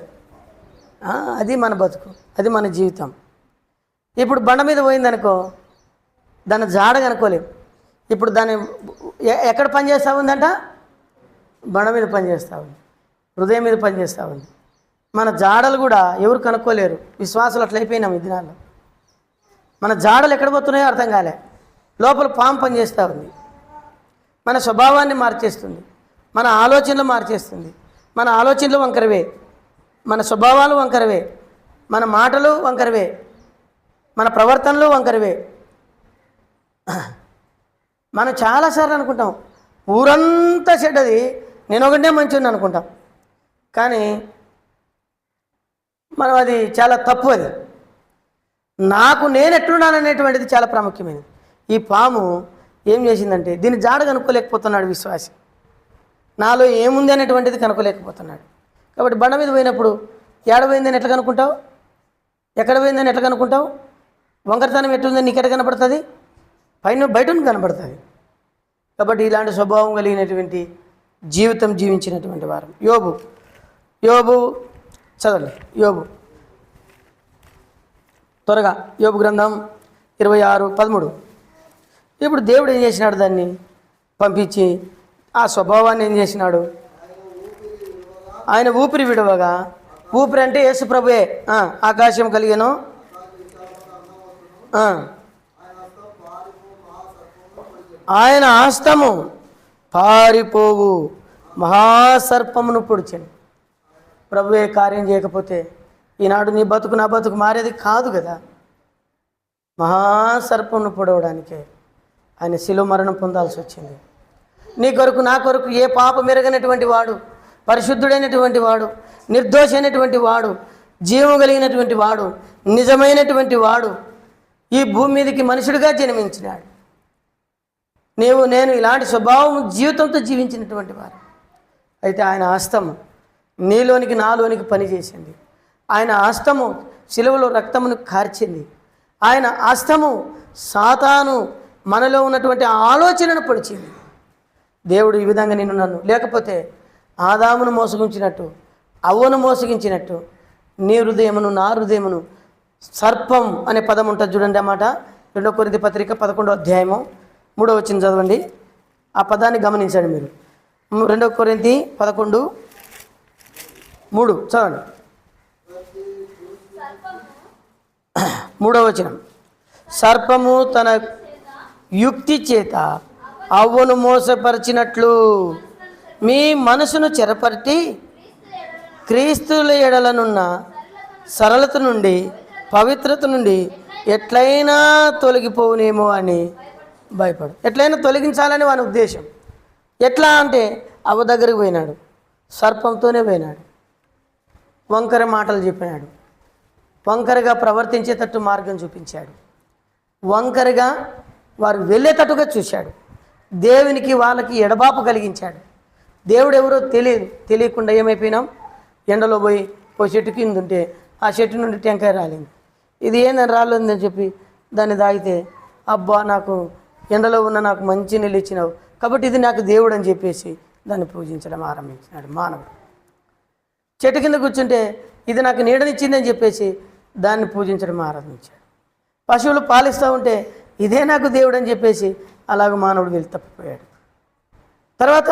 అది మన బతుకు, అది మన జీవితం. ఇప్పుడు బండ మీద పోయిందనుకో, దాన్ని జాడ కనుక్కోలేము. ఇప్పుడు దాన్ని ఎక్కడ పనిచేస్తూ ఉందంట? బండ మీద పనిచేస్తూ ఉంది, హృదయం మీద పనిచేస్తూ ఉంది. మన జాడలు కూడా ఎవరు కనుక్కోలేరు. విశ్వాసాలు అట్లయిపోయినాం ఈ దినాల్లో. మన జాడలు ఎక్కడ పోతున్నాయో అర్థం కాలే. లోపల పాము పనిచేస్తూ ఉంది, మన స్వభావాన్ని మార్చేస్తుంది, మన ఆలోచనలు మార్చేస్తుంది. మన ఆలోచనలు వంకరవే, మన స్వభావాలు వంకరవే, మన మాటలు వంకరవే, మన ప్రవర్తనలు వంకరవే. మనం చాలాసార్లు అనుకుంటాం ఊరంతా చెడ్డది, నేను ఒకటే మంచిని అనుకుంటాం. కానీ మనం అది చాలా తప్పు. అది నాకు నేను ఎట్లున్నాననేటువంటిది చాలా ప్రాముఖ్యమైనది. ఈ పాము ఏం చేసిందంటే దీన్ని జాడ కనుక్కోలేకపోతున్నాడు విశ్వాసి. నాలో ఏముంది అనేటువంటిది కనుక్కోలేకపోతున్నాడు. కాబట్టి బండ మీద పోయినప్పుడు ఏడ పోయిందని ఎట్లా కనుక్కుంటావు? ఎక్కడ పోయిందని ఎట్లా కనుక్కుంటావు? వంకరతనం ఎట్లుందని నీకు ఎట్లా కనపడుతుంది? బయట కనపడుతుంది. కాబట్టి ఇలాంటి స్వభావం కలిగినటువంటి జీవితం జీవించినటువంటి వారు యోబు చదవండి. త్వరగా యోబు గ్రంథం 26:13. ఇప్పుడు దేవుడు ఏం చేసినాడు? దాన్ని పంపించి ఆ స్వభావాన్ని ఏం చేసినాడు? ఆయన ఊపిరి విడవగా, ఊపిరి అంటే యేసు ప్రభువే. ఆకాశం కలిగెను, ఆయన హస్తము పారిపోవు మహాసర్పమును పొడిచాను. ప్రభువే కార్యం చేయకపోతే ఈనాడు నీ బతుకు నా బతుకు మారేది కాదు కదా. మహాసర్పమును పొడవడానికే ఆయన శిలువ మరణం పొందాల్సి వచ్చింది. నీ కొరకు నా కొరకు ఏ పాపం ఎరగనటువంటి వాడు, పరిశుద్ధుడైనటువంటి వాడు, నిర్దోషైనటువంటి వాడు, జీవం కలిగినటువంటి వాడు, నిజమైనటువంటి వాడు ఈ భూమి మీదకి మనుషుడిగా జన్మించినాడు. నేను ఇలాంటి స్వభావం జీవితంతో జీవించినటువంటి వారు. అయితే ఆయన హస్తము నీలోనికి నాలోనికి పనిచేసింది. ఆయన హస్తము శిలువలో రక్తమును కార్చింది. ఆయన హస్తము సాతాను మనలో ఉన్నటువంటి ఆలోచనను పొడిచింది. దేవుడు ఈ విధంగా నిన్ను నన్ను, లేకపోతే ఆదామును మోసగించినట్టు, అవ్వను మోసగించినట్టు నీ హృదయమును నా హృదయమును, సర్పం అనే పదం ఉంటుంది చూడండి. అన్నమాట 2 కొరింథీ పత్రిక 11వ అధ్యాయము 3వ వచనం చదవండి. ఆ పదాన్ని గమనించండి మీరు. 2 కొరింథీ 11:3 చదవండి. 3వ వచనం. సర్పము తన యుక్తి చేత అవ్వను మోసపరిచినట్లు మీ మనసును చెరపట్టి క్రీస్తుల ఎడలనున్న సరళత నుండి, పవిత్రత నుండి ఎట్లయినా తొలగిపోవునేమో అని భయపడు. ఎట్లయినా తొలగించాలని వాని ఉద్దేశం. ఎట్లా అంటే అవ్వ దగ్గరికి పోయినాడు, సర్పంతోనే పోయినాడు, వంకర మాటలు చెప్పినాడు, వంకరగా ప్రవర్తించేటట్టు మార్గం చూపించాడు, వంకరగా వారు వెళ్ళేటట్టుగా చూశాడు, దేవునికి వాళ్ళకి ఎడబాపు కలిగించాడు. దేవుడు ఎవరో తెలియకుండా ఏమైపోయినాం? ఎండలో పోయి ఓ చెట్టు కింద ఉంటే ఆ చెట్టు నుండి టెంకాయ రాలింది. ఇది ఏందని రాలేదని చెప్పి దాన్ని తాగితే, అబ్బా నాకు ఎండలో ఉన్న నాకు మంచి నీళ్ళు ఇచ్చినావు కాబట్టి ఇది నాకు దేవుడు అని చెప్పేసి దాన్ని పూజించడం ఆరంభించినాడు మానవుడు. చెట్టు కింద కూర్చుంటే ఇది నాకు నీడనిచ్చిందని చెప్పేసి దాన్ని పూజించడం ఆరాధించాడు. పశువులు పాలిస్తూ ఉంటే ఇదే నాకు దేవుడు అని చెప్పేసి అలాగ మానవుడు వెళ్ళి తప్పిపోయాడు. తర్వాత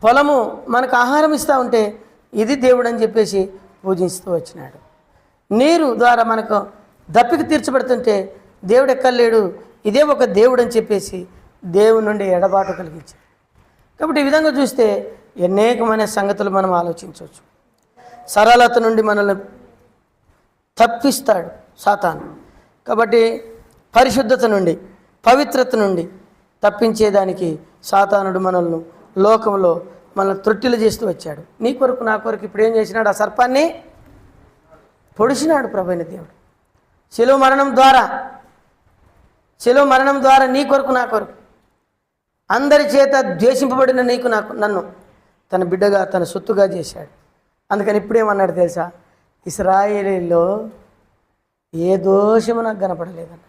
పొలము మనకు ఆహారం ఇస్తూ ఉంటే ఇది దేవుడు అని చెప్పేసి పూజిస్తూ వచ్చినాడు. నీరు ద్వారా మనకు దప్పిక తీర్చబడుతుంటే దేవుడు ఎక్కలేడు, ఇదే ఒక దేవుడు అని చెప్పేసి దేవుడి నుండి ఎడబాటు కలిగించాడు. కాబట్టి ఈ విధంగా చూస్తే అనేకమైన సంగతులు మనం ఆలోచించవచ్చు. సరళత నుండి మనల్ని తప్పిస్తాడు సాతాను. కాబట్టి పరిశుద్ధత నుండి, పవిత్రత నుండి తప్పించేదానికి సాతానుడు మనల్ని లోకంలో మనల్ని త్రొట్టిలు చేస్తూ వచ్చాడు. నీ కొరకు నా కొరకు ఇప్పుడు ఏం చేసినాడు? ఆ సర్పాన్ని పొడిచినాడు ప్రభువైన దేవుడు. శిలువ మరణం ద్వారా నీ కొరకు నా కొరకు అందరి చేత ద్వేషింపబడిన నీకు నన్ను తన బిడ్డగా తన సొత్తుగా చేశాడు. అందుకని ఇప్పుడేమన్నాడు తెలుసా? ఇశ్రాయేలీలో ఏ దోషము నాకు కనపడలేదన్న.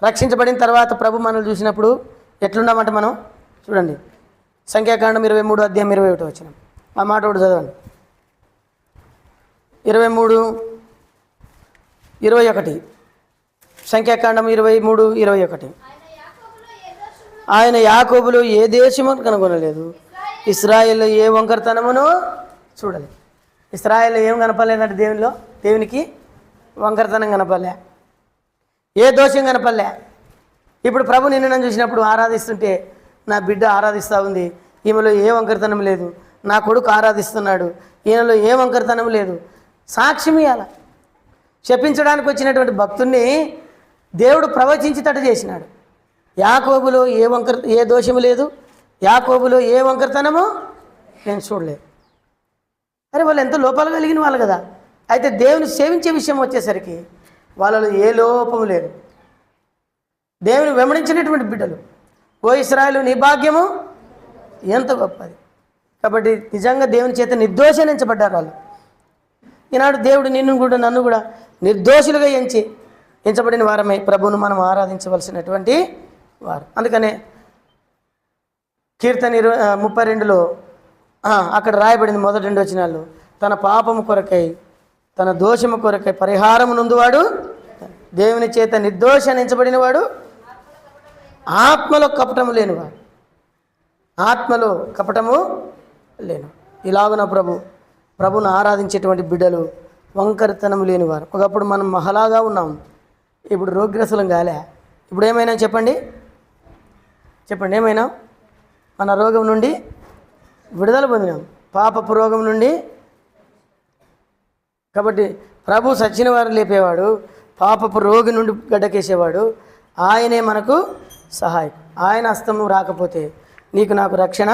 రక్షించబడిన తర్వాత ప్రభు మనల్ని చూసినప్పుడు ఎట్లున్నామంటే మనం చూడండి, సంఖ్యాకాండం 23 అధ్యాయం 21 వచనం. ఆ మాట ఒకటి చదవండి. 23:21 సంఖ్యాకాండం 23:21. ఆయన యాకోబులో ఏ దేశము కనుగొనలేదు, ఇశ్రాయేల్లో ఏ వంకరతనమును చూడలేదు. ఇశ్రాయేల్లో ఏం కనపడలేదంటే దేవునికి వంకరతనం కనపడలే, ఏ దోషం కనపడలే. ఇప్పుడు ప్రభు నిన్ను చూసినప్పుడు ఆరాధిస్తుంటే నా బిడ్డ ఆరాధిస్తూ ఉంది, ఈమెలో ఏ వంకరతనం లేదు, నా కొడుకు ఆరాధిస్తున్నాడు, ఈయనలో ఏ వంకరతనం లేదు, సాక్ష్యం ఇవ్వాల. శపించడానికి వచ్చినటువంటి భక్తుణ్ణి దేవుడు ప్రవచించేటట్టు చేసినాడు. యాకోబులో ఏ దోషము లేదు, యాకోబులో ఏ వంకరతనము నేను చూడలేదు. అరే వాళ్ళు ఎంతో లోపాలు కలిగిన వాళ్ళు కదా. అయితే దేవుని సేవించే విషయం వచ్చేసరికి వాళ్ళలో ఏ లోపము లేదు. దేవుని వెంబడించినటువంటి బిడ్డలు, ఓ ఇశ్రాయేలు నీ భాగ్యము ఎంత గొప్పది. కాబట్టి నిజంగా దేవుని చేత నిర్దోషించబడ్డారు వాళ్ళు. ఈనాడు దేవుడు నన్ను కూడా నిర్దోషులుగా ఎంచబడిన వారమై ప్రభువును మనం ఆరాధించవలసినటువంటి వారు. అందుకనే కీర్తన 32లో అక్కడ రాయబడింది మొదటి 2 వచనాలు, తన పాపము కొరకై తన దోషము కొరకై పరిహారము నొందువాడు దేవుని చేత నిర్దోషించబడిన వాడు ఆత్మలో కపటము లేనివాడు. ఆత్మలో కపటము లేను. ఇలాగున ప్రభును ఆరాధించేటువంటి బిడ్డలు వంకరతనము లేనివారు. ఒకప్పుడు మనం మహలాగా ఉన్నాం, ఇప్పుడు రోగ్రసలం కాలే. ఇప్పుడు ఏమైనా చెప్పండి ఏమైనా? మన రోగం నుండి విడుదల పొందినాం, పాపపు రోగం నుండి. కాబట్టి ప్రభు సచ్చిన వారు లేపేవాడు, పాపపు రోగి నుండి గడ్డకేసేవాడు. ఆయనే మనకు సహాయకుడు. ఆయన హస్తము రాకపోతే నీకు నాకు రక్షణ